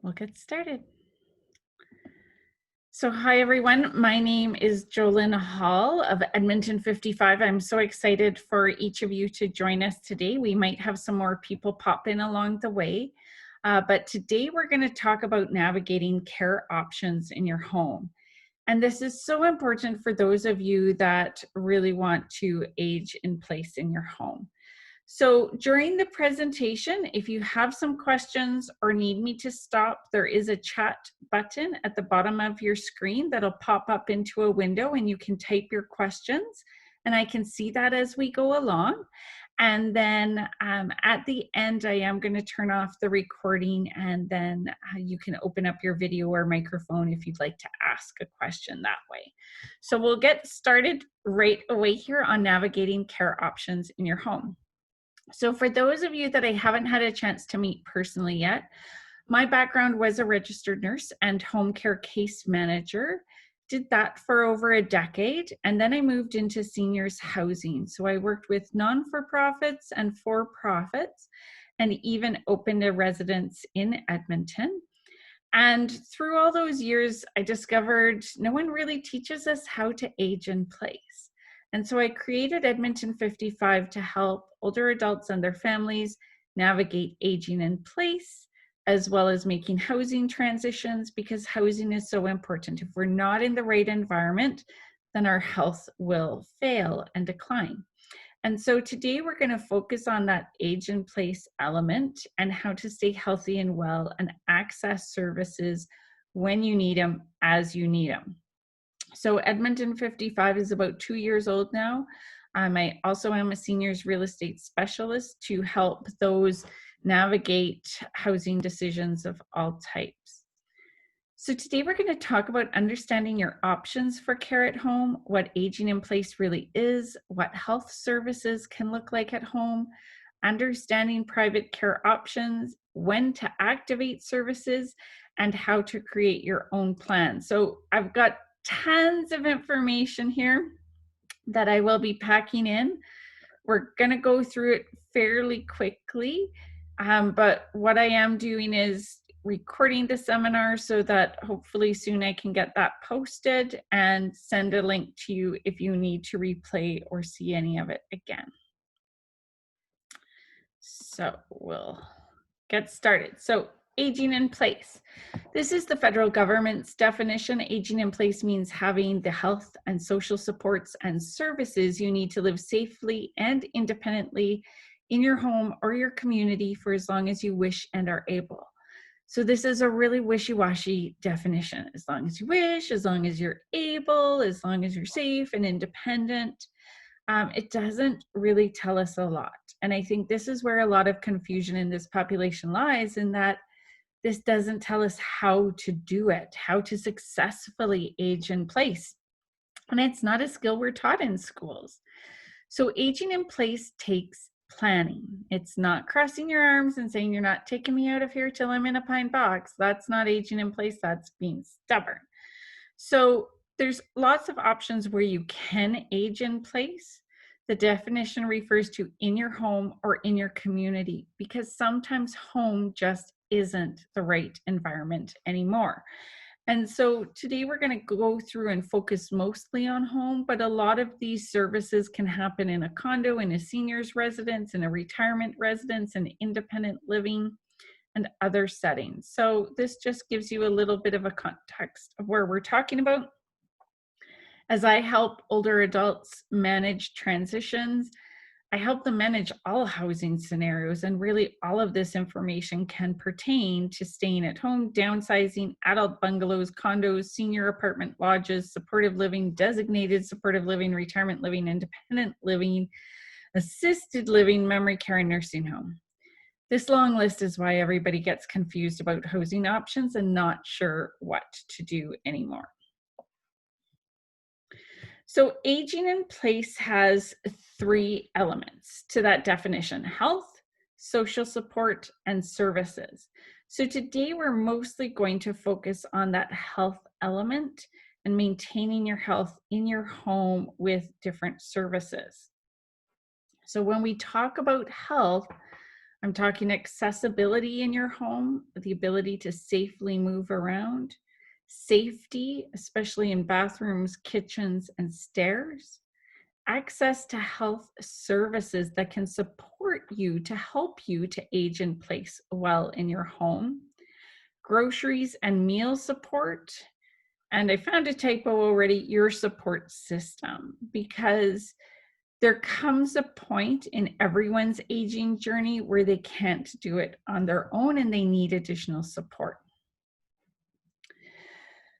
We'll get started. So, hi everyone. My name is Jolyn Hall of Edmonton 55. I'm so excited for each of you to join us today. We might have some more people pop in along the way, but today we're going to talk about navigating care options in your home. And this is so important for those of you that really want to age in place in your home. So during the presentation, if you have some questions or need me to stop, there is a chat button at the bottom of your screen that'll pop up into a window and you can type your questions and I can see that as we go along. And then at the end, I am going to turn off the recording and then you can open up your video or microphone if you'd like to ask a question that way. So we'll get started right away here on navigating care options in your home. So for those of you that I haven't had a chance to meet personally yet, my background was a registered nurse and home care case manager. Did that for over a decade, and then I moved into seniors housing. So I worked with non-for-profits and for-profits, and even opened a residence in Edmonton. And through all those years, I discovered no one really teaches us how to age in place. And so I created Edmonton 55 to help older adults and their families navigate aging in place, as well as making housing transitions, because housing is so important. If we're not in the right environment, then our health will fail and decline. And so today we're going to focus on that age in place element and how to stay healthy and well and access services when you need them, as you need them. So Edmonton 55 is about 2 years old now. I also am a seniors real estate specialist to help those navigate housing decisions of all types. So today we're going to talk about understanding your options for care at home, what aging in place really is, what health services can look like at home, understanding private care options, when to activate services, and how to create your own plan. So I've got tons of information here that I will be packing in. We're going to go through it fairly quickly, but what I am doing is recording the seminar so that hopefully soon I can get that posted and send a link to you if you need to replay or see any of it again. So we'll get started. So aging in place. This is the federal government's definition. Aging in place means having the health and social supports and services you need to live safely and independently in your home or your community for as long as you wish and are able. So this is a really wishy-washy definition. As long as you wish, as long as you're able, as long as you're safe and independent. It doesn't really tell us a lot. And I think this is where a lot of confusion in this population lies, in that this doesn't tell us how to do it, how to successfully age in place. And it's not a skill we're taught in schools. So aging in place takes planning. It's not crossing your arms and saying, you're not taking me out of here till I'm in a pine box. That's not aging in place, that's being stubborn. So there's lots of options where you can age in place. The definition refers to in your home or in your community, because sometimes home just isn't the right environment anymore. And so today we're going to go through and focus mostly on home, but a lot of these services can happen in a condo, in a senior's residence, in a retirement residence, and independent living, and other settings. So this just gives you a little bit of a context of where we're talking about. As I help older adults manage transitions, I help them manage all housing scenarios, and really all of this information can pertain to staying at home, downsizing, adult bungalows, condos, senior apartment lodges, supportive living, designated supportive living, retirement living, independent living, assisted living, memory care, and nursing home. This long list is why everybody gets confused about housing options and not sure what to do anymore. So aging in place has 3 elements to that definition: health, social support, and services. So today we're mostly going to focus on that health element and maintaining your health in your home with different services. So when we talk about health, I'm talking accessibility in your home, the ability to safely move around, safety, especially in bathrooms, kitchens, and stairs, access to health services that can support you to help you to age in place well in your home, groceries and meal support. And I found a typo already, your support system, because there comes a point in everyone's aging journey where they can't do it on their own and they need additional support.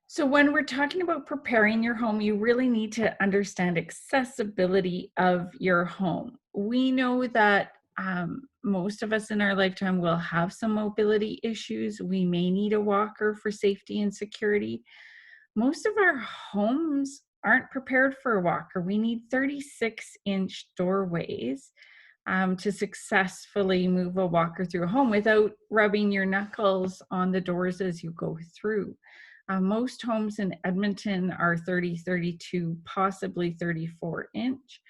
So when we're talking about preparing your home, you really need to understand accessibility of your home. We know that most of us in our lifetime will have some mobility issues. We may need a walker for safety and security. Most of our homes aren't prepared for a walker. We need 36-inch doorways to successfully move a walker through a home without rubbing your knuckles on the doors as you go through. Most homes in Edmonton are 30, 32, possibly 34-inch.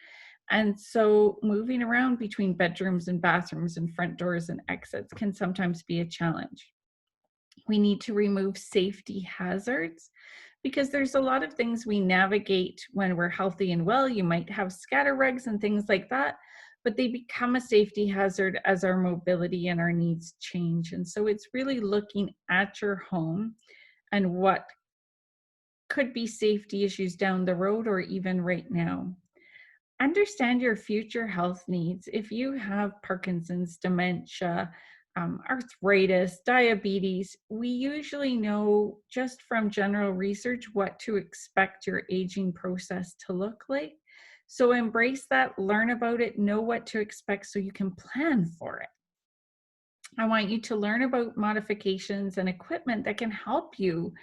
And so moving around between bedrooms and bathrooms and front doors and exits can sometimes be a challenge. We need to remove safety hazards because there's a lot of things we navigate when we're healthy and well. You might have scatter rugs and things like that, but they become a safety hazard as our mobility and our needs change. And so it's really looking at your home and what could be safety issues down the road or even right now. Understand your future health needs. If you have Parkinson's, dementia, arthritis, diabetes, we usually know just from general research what to expect your aging process to look like. So embrace that, learn about it, know what to expect so you can plan for it. I want you to learn about modifications and equipment that can help you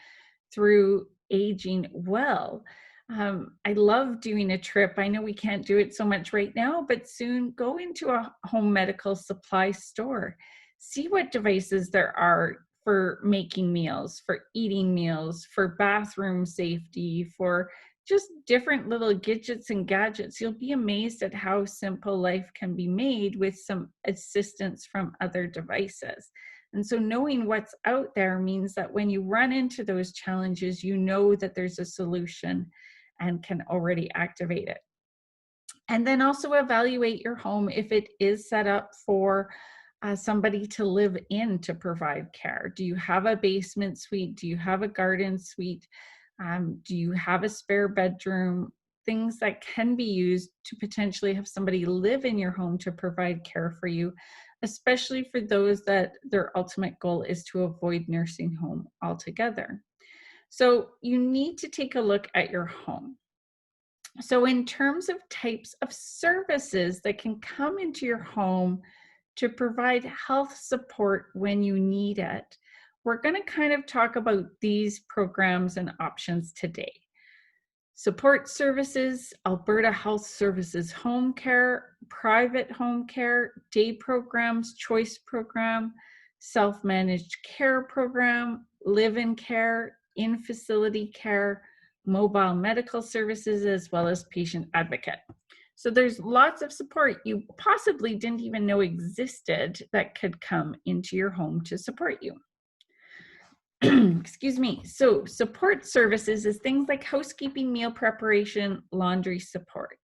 through aging well. I love doing a trip. I know we can't do it so much right now, but soon go into a home medical supply store. See what devices there are for making meals, for eating meals, for bathroom safety, for just different little gadgets and gadgets. You'll be amazed at how simple life can be made with some assistance from other devices. And so knowing what's out there means that when you run into those challenges, you know that there's a solution and can already activate it. And then also evaluate your home if it is set up for somebody to live in to provide care. Do you have a basement suite? Do you have a garden suite? Do you have a spare bedroom? Things that can be used to potentially have somebody live in your home to provide care for you, especially for those that their ultimate goal is to avoid nursing home altogether. So you need to take a look at your home. So in terms of types of services that can come into your home to provide health support when you need it, we're going to kind of talk about these programs and options today. Support services, Alberta Health Services home care, private home care, day programs, choice program, self-managed care program, live-in care, in-facility care, mobile medical services, as well as patient advocate. So there's lots of support you possibly didn't even know existed that could come into your home to support you. Excuse me. So support services is things like housekeeping, meal preparation, laundry support.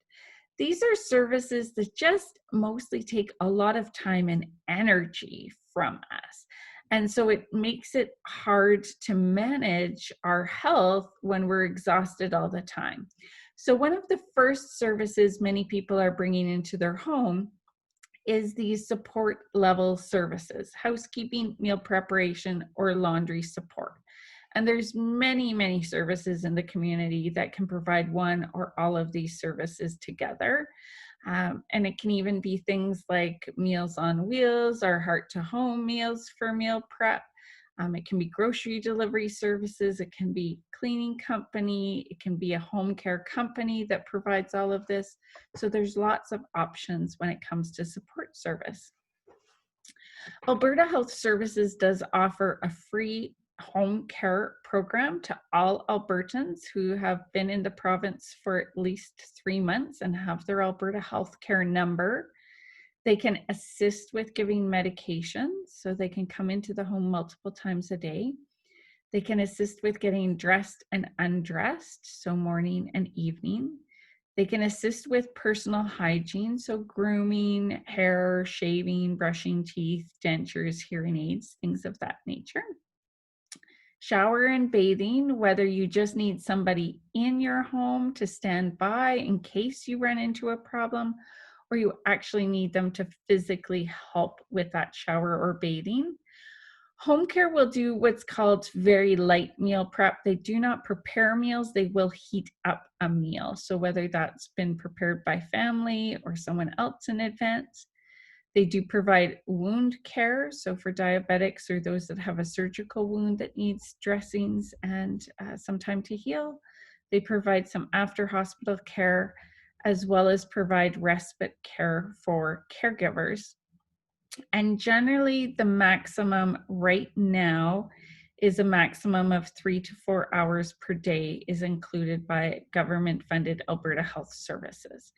These are services that just mostly take a lot of time and energy from us. And so it makes it hard to manage our health when we're exhausted all the time. So one of the first services many people are bringing into their home is these support level services, housekeeping, meal preparation, or laundry support. And there's many, many services in the community that can provide one or all of these services together. And it can even be things like Meals on Wheels or Heart to Home meals for meal prep. It can be grocery delivery services. It can be cleaning company. It can be a home care company that provides all of this. So there's lots of options when it comes to support service. Alberta Health Services does offer a free home care program to all Albertans who have been in the province for at least 3 months and have their Alberta Health Care number. They can assist with giving medications, so they can come into the home multiple times a day. They can assist with getting dressed and undressed, so morning and evening. They can assist with personal hygiene, so grooming, hair, shaving, brushing teeth, dentures, hearing aids, things of that nature. Shower and bathing, whether you just need somebody in your home to stand by in case you run into a problem, or you actually need them to physically help with that shower or bathing. Home care will do what's called very light meal prep. They do not prepare meals, they will heat up a meal. So whether that's been prepared by family or someone else in advance. They do provide wound care. So for diabetics or those that have a surgical wound that needs dressings and some time to heal, they provide some after hospital care, as well as provide respite care for caregivers. And generally, the maximum right now is a maximum of 3 to 4 hours per day is included by government-funded Alberta Health Services.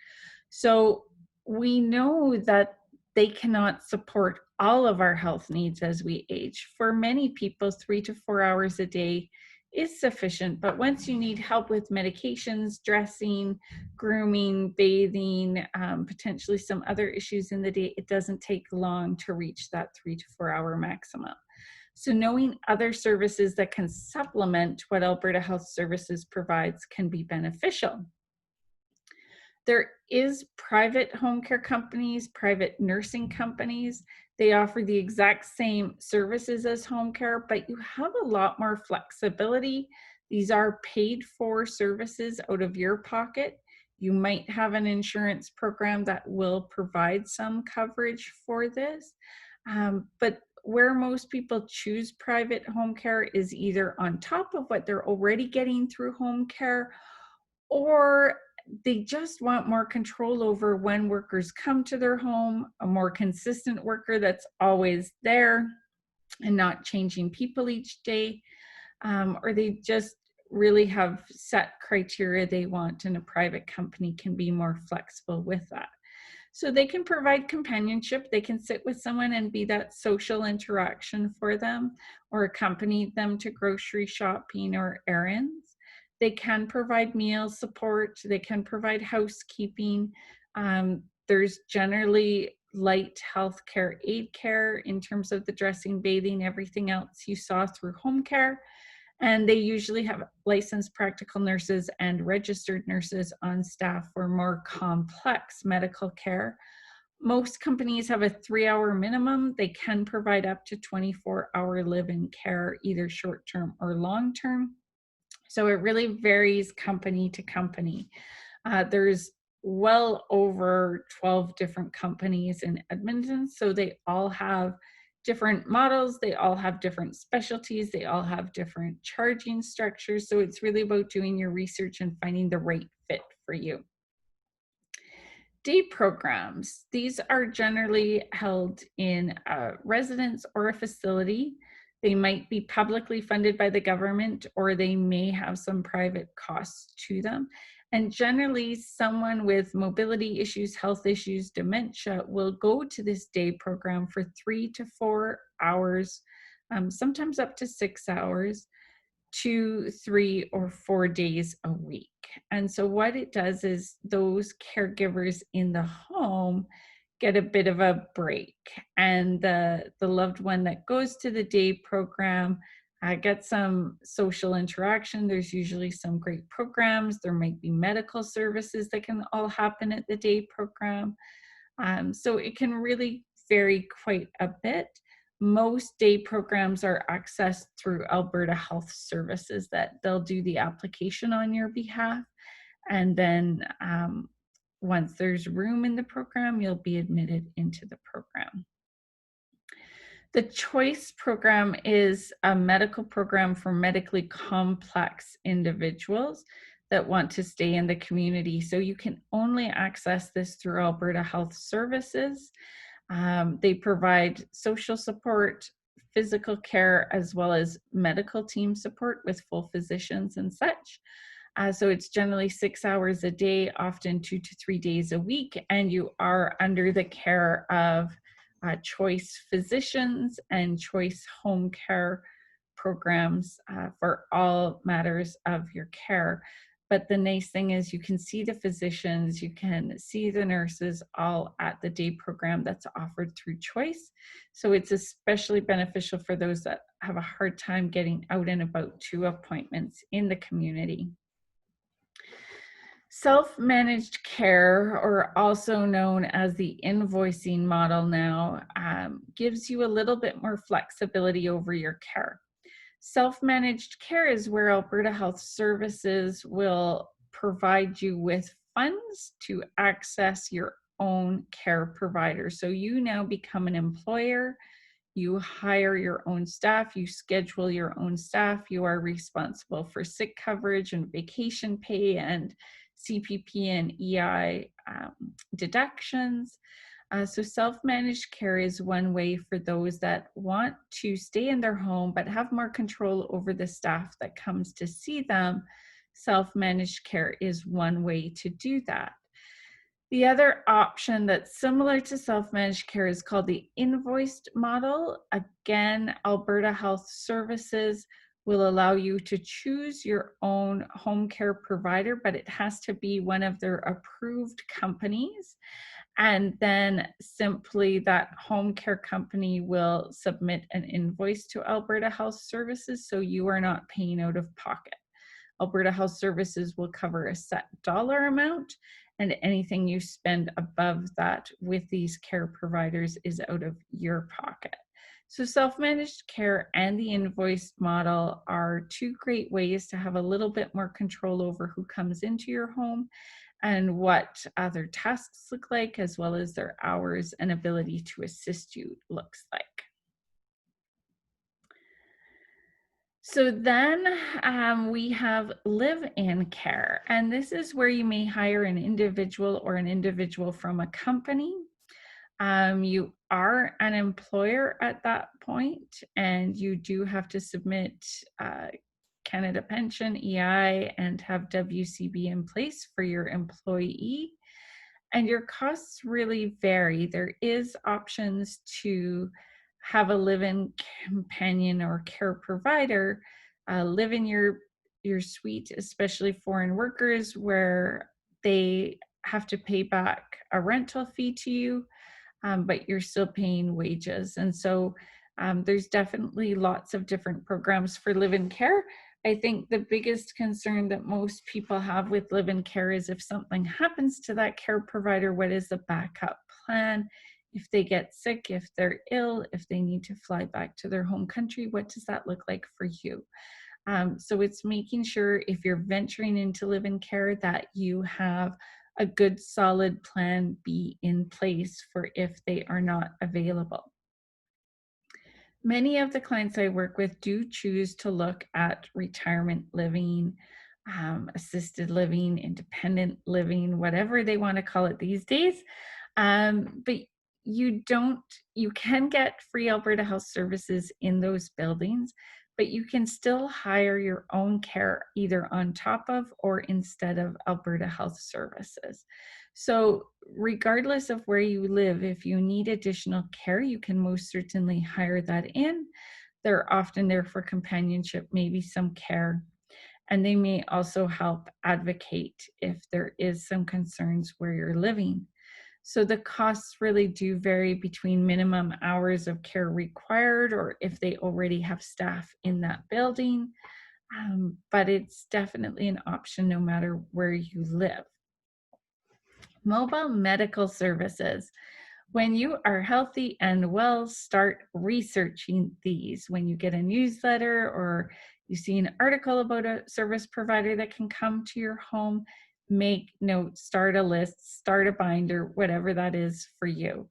So we know that they cannot support all of our health needs as we age. For many people, 3 to 4 hours a day is sufficient, but once you need help with medications, dressing, grooming, bathing, potentially some other issues in the day, it doesn't take long to reach that 3 to 4 hour maximum. So knowing other services that can supplement what Alberta Health Services provides can be beneficial. There is private home care companies, private nursing companies. They offer the exact same services as home care, but you have a lot more flexibility. These are paid for services out of your pocket. You might have an insurance program that will provide some coverage for this. But where most people choose private home care is either on top of what they're already getting through home care, or they just want more control over when workers come to their home, a more consistent worker that's always there and not changing people each day, or they just really have set criteria they want, and a private company can be more flexible with that. So they can provide companionship. They can sit with someone and be that social interaction for them, or accompany them to grocery shopping or errands. They can provide meal support. They can provide housekeeping. There's generally light healthcare aid care in terms of the dressing, bathing, everything else you saw through home care. And they usually have licensed practical nurses and registered nurses on staff for more complex medical care. Most companies have a 3-hour minimum. They can provide up to 24-hour live-in care, either short-term or long-term. So it really varies company to company. There's well over 12 different companies in Edmonton, so they all have different models, they all have different specialties, they all have different charging structures. So it's really about doing your research and finding the right fit for you. Day programs, these are generally held in a residence or a facility. They might be publicly funded by the government, or they may have some private costs to them. And generally, someone with mobility issues, health issues, dementia will go to this day program for 3 to 4 hours, sometimes up to 6 hours, 2, 3, or 4 days a week. And so what it does is those caregivers in the home get a bit of a break, and the loved one that goes to the day program gets some social interaction. There's usually some great programs. There might be medical services that can all happen at the day program. So it can really vary quite a bit. Most day programs are accessed through Alberta Health Services, that they'll do the application on your behalf. And then once there's room in the program, you'll be admitted into the program. The Choice program is a medical program for medically complex individuals that want to stay in the community. So you can only access this through Alberta Health Services. They provide social support, physical care, as well as medical team support with full physicians and such. So it's generally 6 hours a day, often 2 to 3 days a week, and you are under the care of choice physicians and choice home care programs for all matters of your care. But the nice thing is you can see the physicians, you can see the nurses all at the day program that's offered through Choice. So it's especially beneficial for those that have a hard time getting out and about to appointments in the community. Self-managed care, or also known as the invoicing model now, gives you a little bit more flexibility over your care. Self-managed care is where Alberta Health Services will provide you with funds to access your own care provider. So you now become an employer. You hire your own staff, you schedule your own staff, you are responsible for sick coverage and vacation pay and CPP and EI deductions. So self-managed care is one way for those that want to stay in their home but have more control over the staff that comes to see them. Self-managed care is one way to do that. The other option that's similar to self-managed care is called the invoiced model. Again, Alberta Health Services will allow you to choose your own home care provider, but it has to be one of their approved companies. And then simply that home care company will submit an invoice to Alberta Health Services, so you are not paying out of pocket. Alberta Health Services will cover a set dollar amount, and anything you spend above that with these care providers is out of your pocket. So self-managed care and the invoiced model are two great ways to have a little bit more control over who comes into your home and what other tasks look like, as well as their hours and ability to assist you looks like. So then we have live-in care, and this is where you may hire an individual or an individual from a company. You are an employer at that point, and you do have to submit Canada Pension, EI, and have WCB in place for your employee. And your costs really vary. There is options to have a live-in companion or care provider live in your suite, especially foreign workers, where they have to pay back a rental fee to you, but you're still paying wages. And so there's definitely lots of different programs for live-in care. I think the biggest concern that most people have with live-in care is if something happens to that care provider, what is the backup plan? If they get sick, if they're ill, if they need to fly back to their home country, what does that look like for you? So it's making sure if you're venturing into live-in care that you have a good solid plan B in place for if they are not available. Many of the clients I work with do choose to look at retirement living, assisted living, independent living, whatever they want to call it these days. But you can get free Alberta Health Services in those buildings, but you can still hire your own care either on top of or instead of Alberta Health Services. So regardless of where you live, if you need additional care, you can most certainly hire that in. They're often there for companionship, maybe some care, and they may also help advocate if there is some concerns where you're living. So the costs really do vary between minimum hours of care required or if they already have staff in that building, but it's definitely an option no matter where you live. Mobile medical services. When you are healthy and well, start researching these. When you get a newsletter or you see an article about a service provider that can come to your home, make notes, start a list, start a binder, whatever that is for you.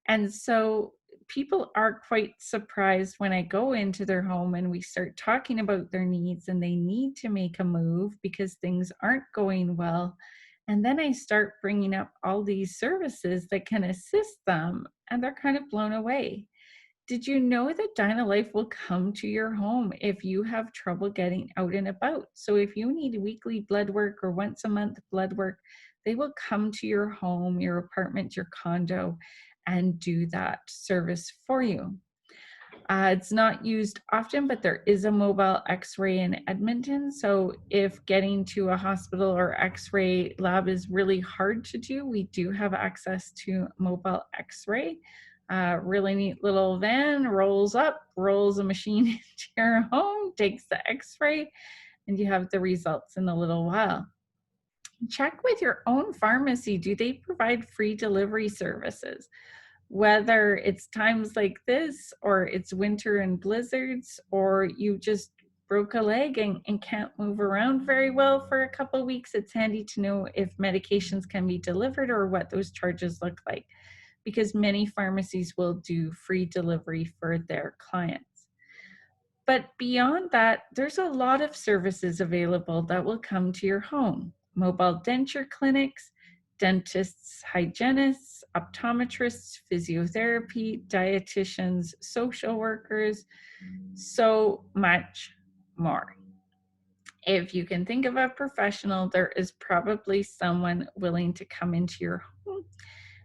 And so people are quite surprised when I go into their home and we start talking about their needs and they need to make a move because things aren't going well. And then I start bringing up all these services that can assist them, and they're kind of blown away. Did you know that Dyna Life will come to your home if you have trouble getting out and about? So if you need weekly blood work or once a month blood work, they will come to your home, your apartment, your condo, and do that service for you. It's not used often, but there is a mobile x-ray in Edmonton. So if getting to a hospital or x-ray lab is really hard to do, we do have access to mobile x-ray. Really neat little van, rolls up, rolls a machine into your home, takes the x-ray, and you have the results in a little while. Check with your own pharmacy. Do they provide free delivery services? Whether it's times like this, or it's winter and blizzards, or you just broke a leg and can't move around very well for a couple of weeks, it's handy to know if medications can be delivered or what those charges look like, because many pharmacies will do free delivery for their clients. But beyond that, there's a lot of services available that will come to your home. Mobile denture clinics, dentists, hygienists, optometrists, physiotherapy, dietitians, social workers, so much more. If you can think of a professional, there is probably someone willing to come into your home.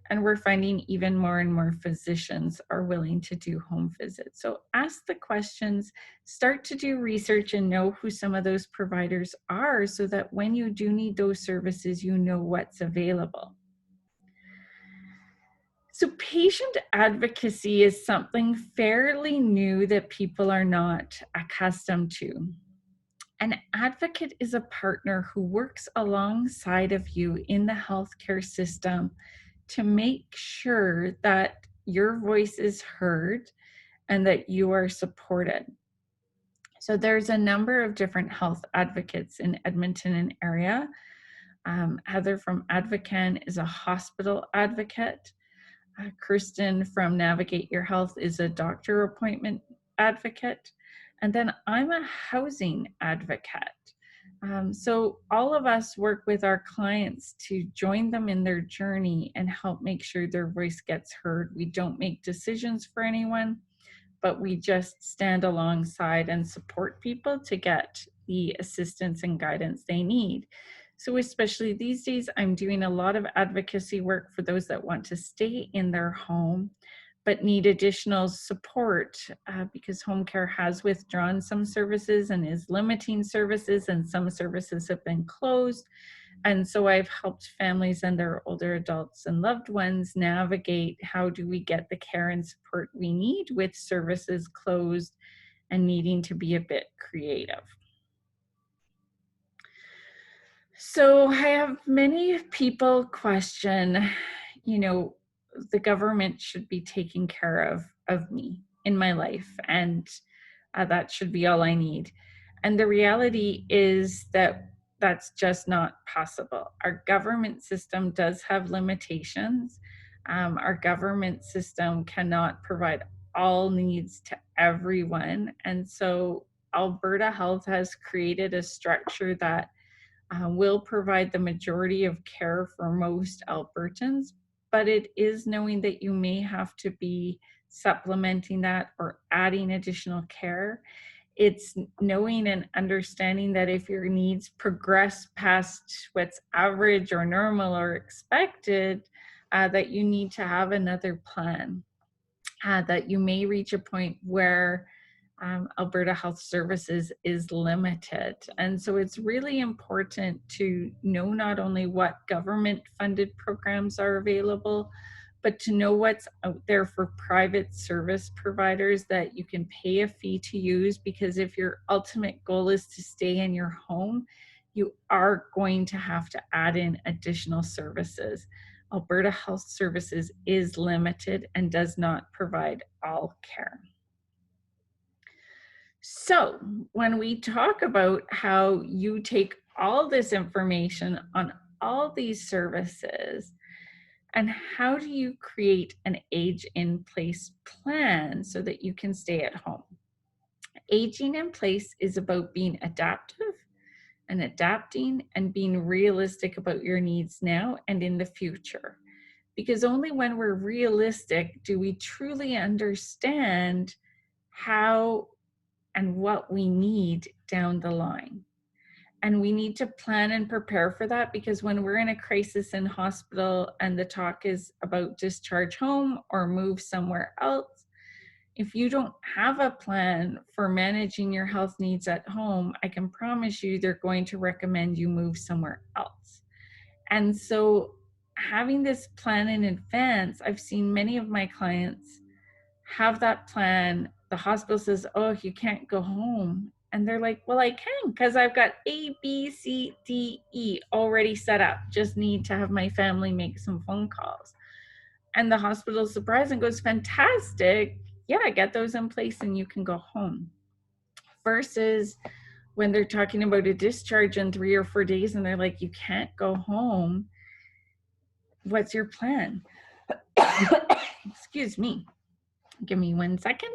And we're finding even more and more physicians are willing to do home visits. So ask the questions, start to do research, and know who some of those providers are so that when you do need those services, you know what's available. So patient advocacy is something fairly new that people are not accustomed to. An advocate is a partner who works alongside of you in the healthcare system to make sure that your voice is heard and that you are supported. So there's a number of different health advocates in Edmonton and area. Heather from Advocan is a hospital advocate. Kirsten from Navigate Your Health is a doctor appointment advocate. And then I'm a housing advocate. So all of us work with our clients to join them in their journey and help make sure their voice gets heard. We don't make decisions for anyone, but we just stand alongside and support people to get the assistance and guidance they need. So especially these days, I'm doing a lot of advocacy work for those that want to stay in their home, but need additional support because home care has withdrawn some services and is limiting services, and some services have been closed. And so I've helped families and their older adults and loved ones navigate how do we get the care and support we need with services closed and needing to be a bit creative. So I have many people question, the government should be taking care of me in my life, and that should be all I need. And the reality is that that's just not possible. Our government system does have limitations. Our government system cannot provide all needs to everyone. And so Alberta Health has created a structure that will provide the majority of care for most Albertans, but it is knowing that you may have to be supplementing that or adding additional care. It's knowing and understanding that if your needs progress past what's average or normal or expected, that you need to have another plan, that you may reach a point where Alberta Health Services is limited. And so it's really important to know not only what government funded programs are available, but to know what's out there for private service providers that you can pay a fee to use, because if your ultimate goal is to stay in your home, you are going to have to add in additional services. Alberta Health Services is limited and does not provide all care. So when we talk about how you take all this information on all these services, and how do you create an age in place plan so that you can stay at home? Aging in place is about being adaptive and adapting and being realistic about your needs now and in the future. because only when we're realistic do we truly understand how and what we need down the line. And we need to plan and prepare for that, because when we're in a crisis in hospital and the talk is about discharge home or move somewhere else, if you don't have a plan for managing your health needs at home, I can promise you they're going to recommend you move somewhere else. And so having this plan in advance, I've seen many of my clients have that plan. The hospital says, oh, you can't go home. And they're like, well, I can, because I've got A, B, C, D, E already set up. Just need to have my family make some phone calls. And the hospital's surprised and goes, fantastic. Yeah, get those in place and you can go home. Versus when they're talking about a discharge in 3 or 4 days and they're like, you can't go home. What's your plan? Excuse me. Give me 1 second.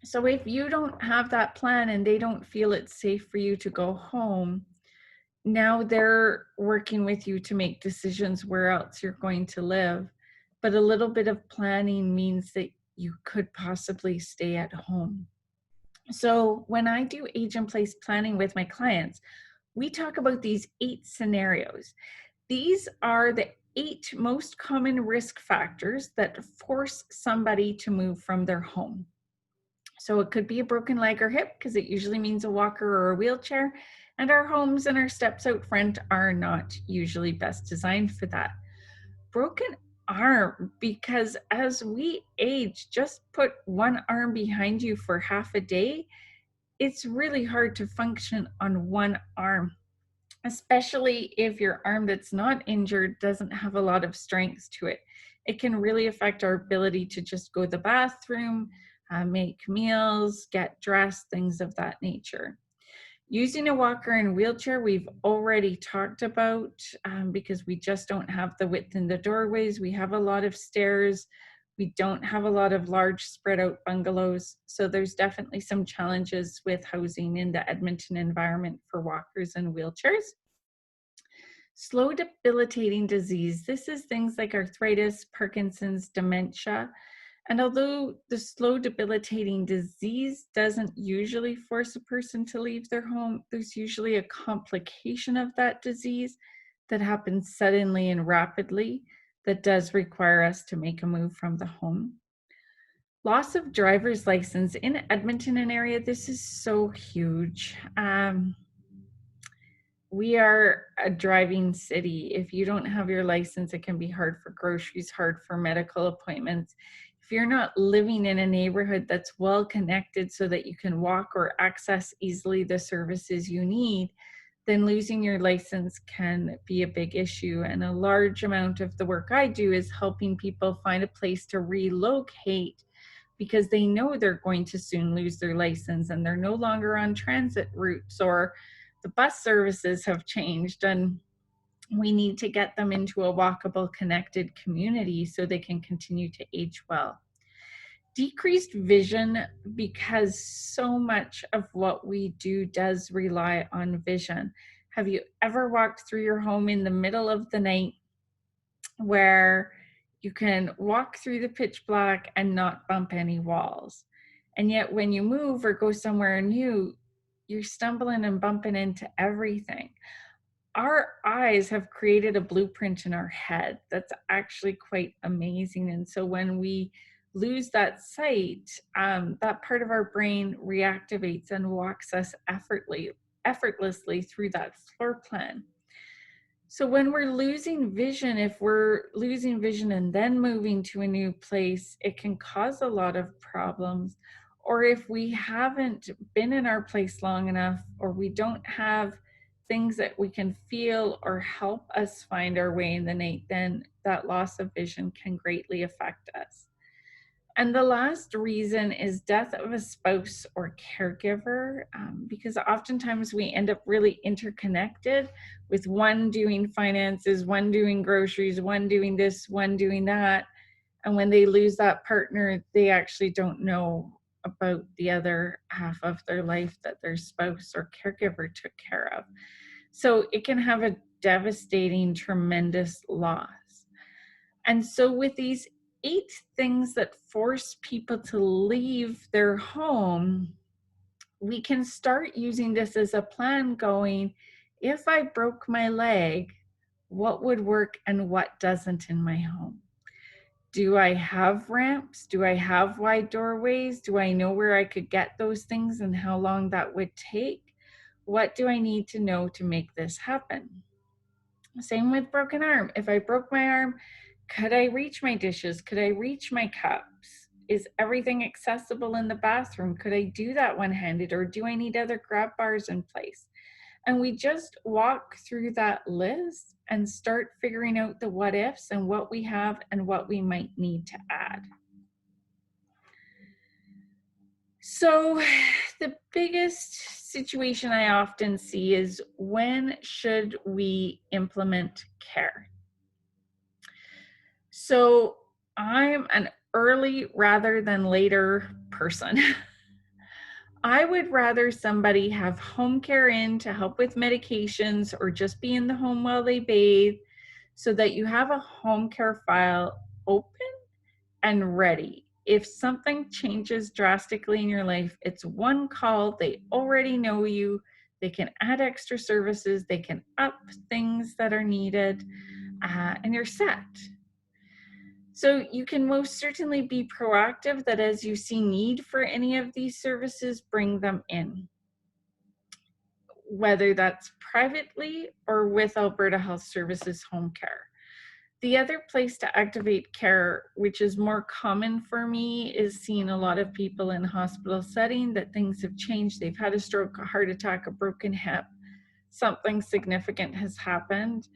So if you don't have that plan and they don't feel it's safe for you to go home, now they're working with you to make decisions where else you're going to live. But a little bit of planning means that you could possibly stay at home. So when I do age-in-place planning with my clients, we talk about these 8 scenarios. These are the 8 most common risk factors that force somebody to move from their home. So it could be a broken leg or hip, because it usually means a walker or a wheelchair. And our homes and our steps out front are not usually best designed for that. Broken arm, because as we age, just put one arm behind you for half a day. It's really hard to function on one arm, especially if your arm that's not injured doesn't have a lot of strength to it. It can really affect our ability to just go to the bathroom, make meals, get dressed, things of that nature. Using a walker and wheelchair, we've already talked about, because we just don't have the width in the doorways. We have a lot of stairs. We don't have a lot of large spread out bungalows. So there's definitely some challenges with housing in the Edmonton environment for walkers and wheelchairs. Slow debilitating disease. This is things like arthritis, Parkinson's, dementia. And although the slow debilitating disease doesn't usually force a person to leave their home, there's usually a complication of that disease that happens suddenly and rapidly that does require us to make a move from the home. Loss of driver's license in Edmonton and area, this is so huge. We are a driving city. If you don't have your license, it can be hard for groceries, hard for medical appointments. If you're not living in a neighborhood that's well connected so that you can walk or access easily the services you need, then losing your license can be a big issue. And a large amount of the work I do is helping people find a place to relocate, because they know they're going to soon lose their license and they're no longer on transit routes, or the bus services have changed, and we need to get them into a walkable, connected community so they can continue to age well. Decreased vision, because so much of what we do does rely on vision. Have you ever walked through your home in the middle of the night where you can walk through the pitch black and not bump any walls? And yet when you move or go somewhere new, you're stumbling and bumping into everything. Our eyes have created a blueprint in our head that's actually quite amazing. And so when we lose that sight, that part of our brain reactivates and walks us effortlessly through that floor plan. So when we're losing vision, if we're losing vision and then moving to a new place, it can cause a lot of problems. Or if we haven't been in our place long enough, or we don't have things that we can feel or help us find our way in the night, then that loss of vision can greatly affect us. And the last reason is death of a spouse or caregiver, because oftentimes we end up really interconnected, with one doing finances, one doing groceries, one doing this, one doing that. And when they lose that partner, they actually don't know about the other half of their life that their spouse or caregiver took care of. So it can have a devastating, tremendous loss. And so with these 8 things that force people to leave their home, we can start using this as a plan going, if I broke my leg, what would work and what doesn't in my home? Do I have ramps? Do I have wide doorways? Do I know where I could get those things and how long that would take? What do I need to know to make this happen? Same with broken arm. If I broke my arm, could I reach my dishes? Could I reach my cups? Is everything accessible in the bathroom? Could I do that one-handed, or do I need other grab bars in place? And we just walk through that list and start figuring out the what ifs and what we have and what we might need to add. So the biggest situation I often see is, when should we implement care? So I'm an early rather than later person. I would rather somebody have home care in to help with medications or just be in the home while they bathe, so that you have a home care file open and ready. If something changes drastically in your life, it's one call. They already know you. They can add extra services. They can up things that are needed, and you're set. So you can most certainly be proactive, that as you see need for any of these services, bring them in, whether that's privately or with Alberta Health Services Home Care. The other place to activate care, which is more common for me, is seeing a lot of people in hospital setting that things have changed. They've had a stroke, a heart attack, a broken hip, something significant has happened,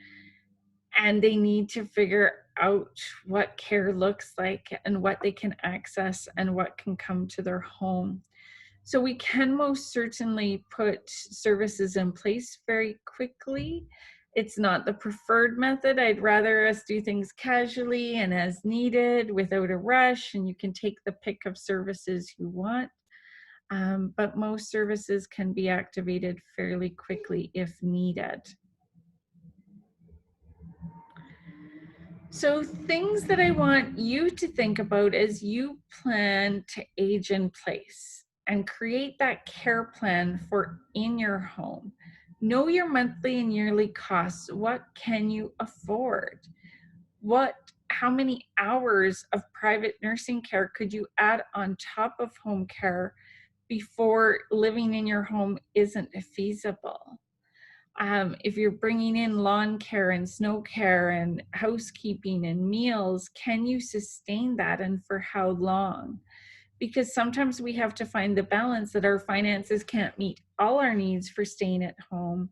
and they need to figure out what care looks like and what they can access and what can come to their home. So we can most certainly put services in place very quickly. It's not the preferred method. I'd rather us do things casually and as needed without a rush, and you can take the pick of services you want. But most services can be activated fairly quickly if needed. So things that I want you to think about as you plan to age in place and create that care plan for in your home. Know your monthly and yearly costs. What can you afford? How many hours of private nursing care could you add on top of home care before living in your home isn't feasible? If you're bringing in lawn care and snow care and housekeeping and meals, can you sustain that, and for how long? Because sometimes we have to find the balance that our finances can't meet all our needs for staying at home,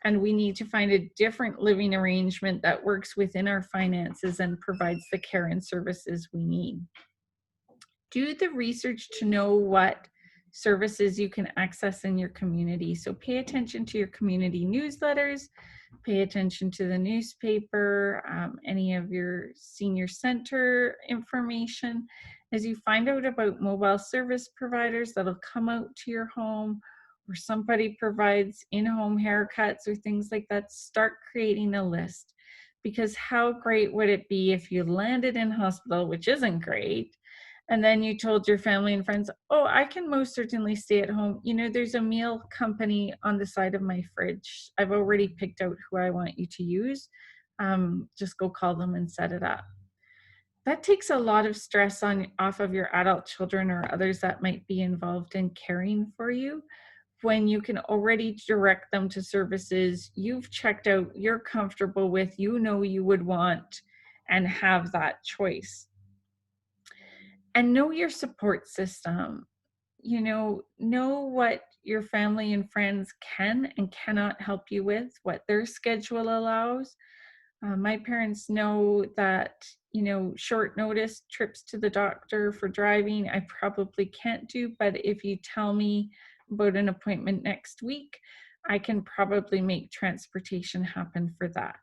and we need to find a different living arrangement that works within our finances and provides the care and services we need. Do the research to know what services you can access in your community. So pay attention to your community newsletters, pay attention to the newspaper, any of your senior center information. As you find out about mobile service providers that'll come out to your home, or somebody provides in-home haircuts or things like that, start creating a list. Because how great would it be if you landed in hospital, which isn't great, and then you told your family and friends, oh, I can most certainly stay at home. You know, there's a meal company on the side of my fridge. I've already picked out who I want you to use. Just go call them and set it up. That takes a lot of stress off of your adult children or others that might be involved in caring for you, when you can already direct them to services you've checked out, you're comfortable with, you know you would want, and have that choice. And know your support system. You know what your family and friends can and cannot help you with, what their schedule allows. My parents know that, short notice trips to the doctor for driving, I probably can't do, but if you tell me about an appointment next week, I can probably make transportation happen for that.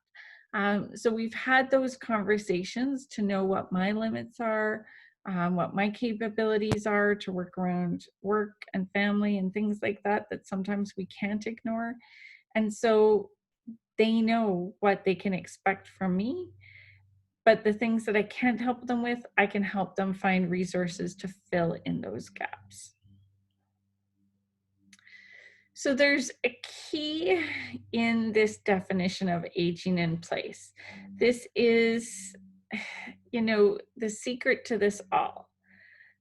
So we've had those conversations to know what my limits are, what my capabilities are to work around work and family and things like that, that sometimes we can't ignore. And so They know what they can expect from me, but the things that I can't help them with, I can help them find resources to fill in those gaps. So there's a key in this definition of aging in place. This is, the secret to this all.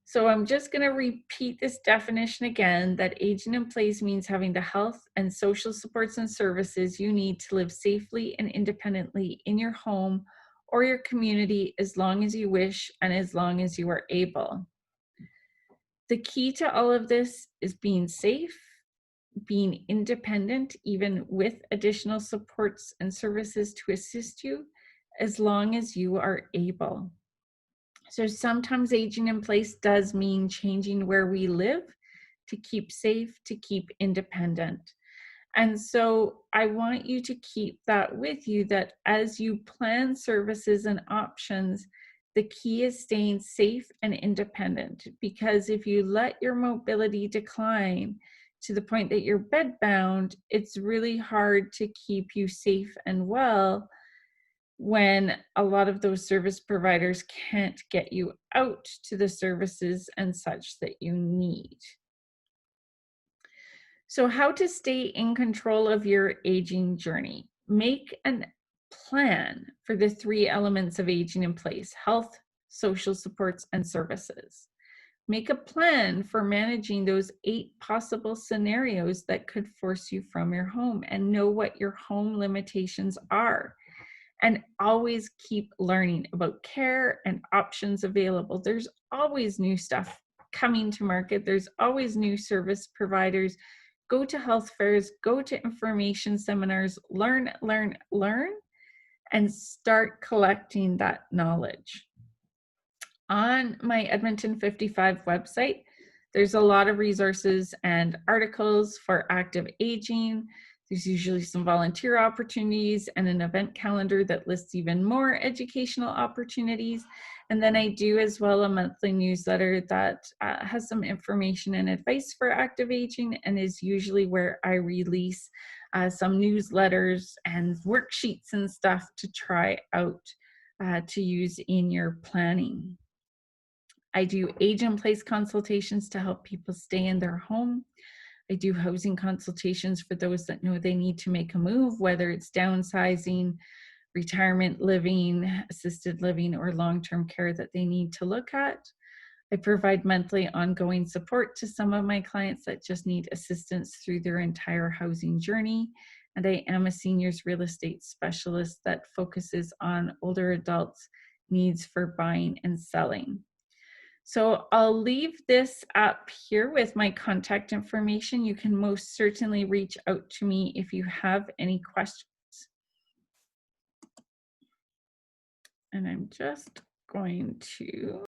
So I'm just going to repeat this definition again, that aging in place means having the health and social supports and services you need to live safely and independently in your home or your community as long as you wish and as long as you are able. The key to all of this is being safe, being independent, even with additional supports and services to assist you, as long as you are able. So sometimes aging in place does mean changing where we live to keep safe, to keep independent. And so I want you to keep that with you, that as you plan services and options, the key is staying safe and independent, because if you let your mobility decline to the point that you're bedbound, it's really hard to keep you safe and well when a lot of those service providers can't get you out to the services and such that you need. So, how to stay in control of your aging journey? Make a plan for the three elements of aging in place: health, social supports, and services. Make a plan for managing those 8 possible scenarios that could force you from your home, and know what your home limitations are. And always keep learning about care and options available. There's always new stuff coming to market. There's always new service providers. Go to health fairs, go to information seminars, learn, and start collecting that knowledge. On my Edmonton 55 website, there's a lot of resources and articles for active aging. There's usually some volunteer opportunities and an event calendar that lists even more educational opportunities. And then I do as well a monthly newsletter that has some information and advice for active aging, and is usually where I release some newsletters and worksheets and stuff to try out to use in your planning. I do age in place consultations to help people stay in their home. I do housing consultations for those that know they need to make a move, whether it's downsizing, retirement living, assisted living, or long-term care that they need to look at. I provide monthly ongoing support to some of my clients that just need assistance through their entire housing journey. And I am a seniors real estate specialist that focuses on older adults' needs for buying and selling. So I'll leave this up here with my contact information. You can most certainly reach out to me if you have any questions. And I'm just going to